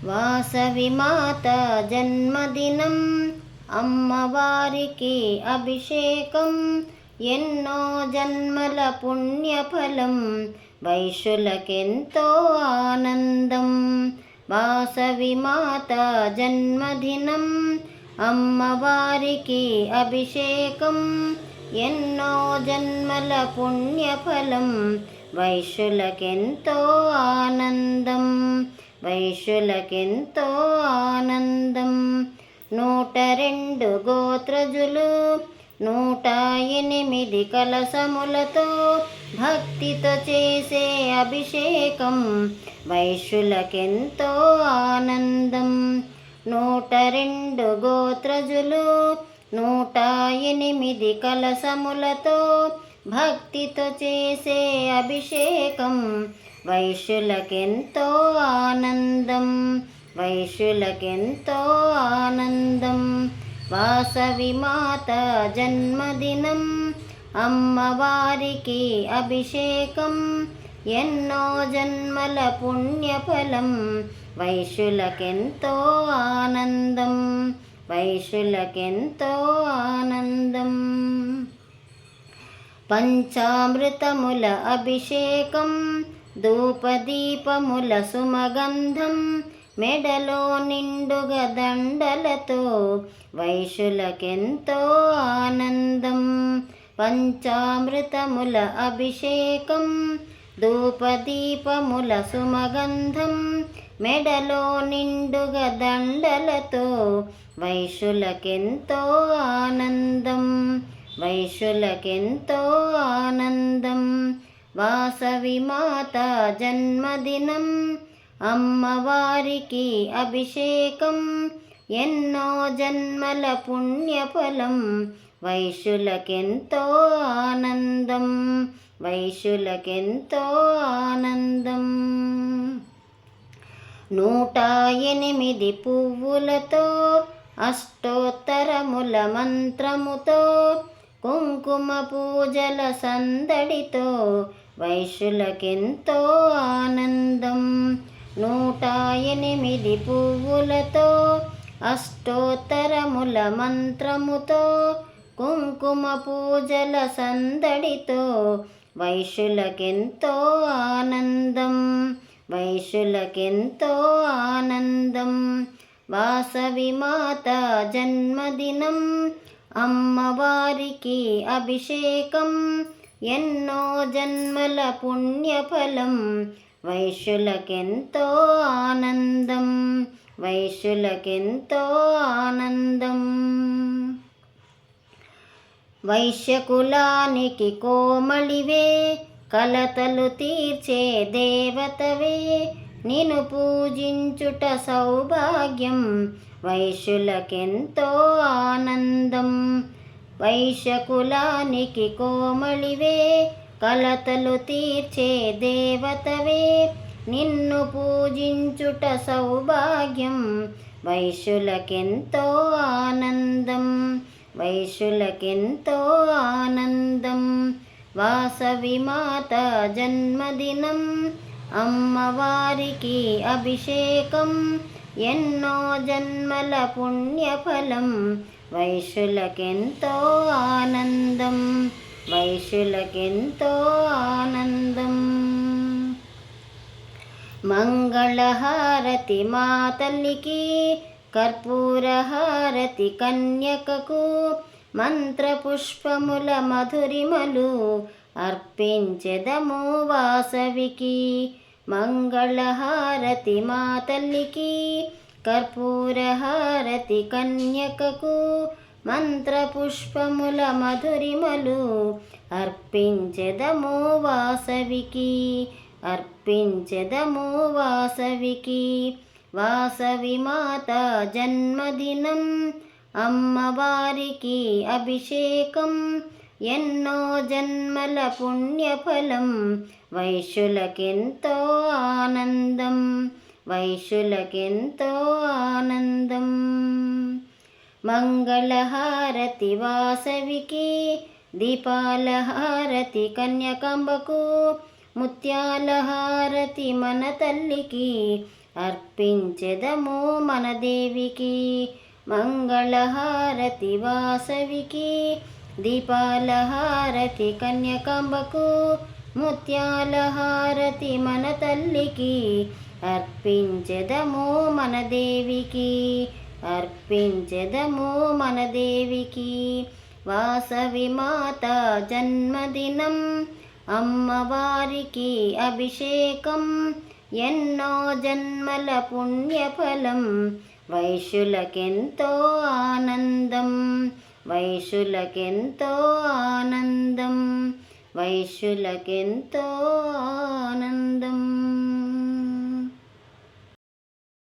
వాసవి మాత జన్మదినం అమ్మవారికి అభిషేకం ఎన్నో జన్మల పుణ్యఫలం వైశ్యులకెంతో ఆనందం. వాసవి మాత జన్మదినం అమ్మవారికి అభిషేకం ఎన్నో జన్మల పుణ్యఫలం వైశ్యులకెంతో ఆనందం. వైశ్యులకెంతో ఆనందం. 102 గోత్రజులు 108 కలశములతో భక్తితో చేసే అభిషేకం వైశ్యులకెంతో ఆనందం. 102 గోత్రజులు 108 కలశములతో భక్తితో చేసే అభిషేకం వైశ్యులకెంతో ఆనందం. వైశ్యులకెంతో ఆనందం. వాసవి మాత జన్మదినం అమ్మవారికి అభిషేకం ఎన్నో జన్మల పుణ్యఫలం వైశ్యులకెంతో ఆనందం. వైశ్యులకెంతో ఆనందం. పంచామృతముల అభిషేకం ధూపదీపముల సుమగంధం మెడలో నిండుగా దండలతో వైశ్యులకెంతో ఆనందం. పంచామృతముల అభిషేకం ధూపదీపముల సుమగంధం మెడలో నిండుగా దండలతో వైశ్యులకెంతో ఆనందం. వైశ్యులకెంతో ఆనందం. వాసవి మాత జన్మదినం అమ్మవారికి అభిషేకం ఎన్నో జన్మల పుణ్యఫలం వైశ్యులకెంతో ఆనందం. వైశ్యులకెంతో ఆనందం. 108 పువ్వులతో అష్టోత్తరముల మంత్రముతో కుంకుమ పూజల సందడితో వైశ్యులకెంతో ఆనందం. 108 పువ్వులతో అష్టోత్తరముల మంత్రముతో కుంకుమ పూజల సందడితో వైశ్యులకెంతో ఆనందం. వైశ్యులకెంతో ఆనందం. వాసవి మాత జన్మదినం అమ్మవారికి అభిషేకం ఎన్నో జన్మల పుణ్యఫలం వైశ్యులకెంతో ఆనందం. వైశ్యులకెంతో ఆనందం. వైశ్యకులానికి కోమళివే కలతలు తీర్చే దేవతవే నిన్ను పూజించుట సౌభాగ్యం వైశ్యులకెంతో ఆనందం. వైశ్యకులానికి కోమళివే కలతలు తీర్చే దేవతవే నిన్ను పూజించుట సౌభాగ్యం వైశ్యులకెంతో ఆనందం. వైశ్యులకెంతో ఆనందం. వాసవి మాత జన్మదినం అమ్మవారికి అభిషేకం ఎన్నో జన్మల పుణ్యఫలం వైశ్యులకెంతో ఆనందం. వైశ్యులకెంతో ఆనందం. మంగళహారతి మా తల్లికి కర్పూరహారతి కన్యకకు మంత్రపుష్పముల మధురిమలు అర్పించెదము వాసవికి. మంగళహారతి మా తల్లికి కర్పూరహారతి కన్యకకు మంత్రపుష్పముల మధురిమలు అర్పించెదము వాసవికి. అర్పించెదము వాసవికి. వాసవి మాత జన్మదినం అమ్మవారికి అభిషేకం ఎన్నో జన్మల పుణ్యఫలం వైశ్యులకెంతో ఆనందం. వైశ్యులకెంతో ఆనందం. మంగళహారతి వాసవికి దీపాలహారతి కన్యకాంబకు ముత్యాలహారతి మన తల్లికి అర్పించెదము మన దేవికి. మంగళహారతి వాసవికి, దీపాల హారతి కన్యకాంబకు, ముత్యాల హారతి మన తల్లికి. అర్పించెదము మన దేవికి, అర్పించెదము మన దేవికి. వాసవి మాత జన్మదినం, అమ్మవారికి అభిషేకం, ఎన్నో జన్మల పుణ్యఫలం. వైశ్యులకెంతో ఆనందం, వైశ్యులకెంతో ఆనందం, వైశ్యులకెంతో ఆనందం.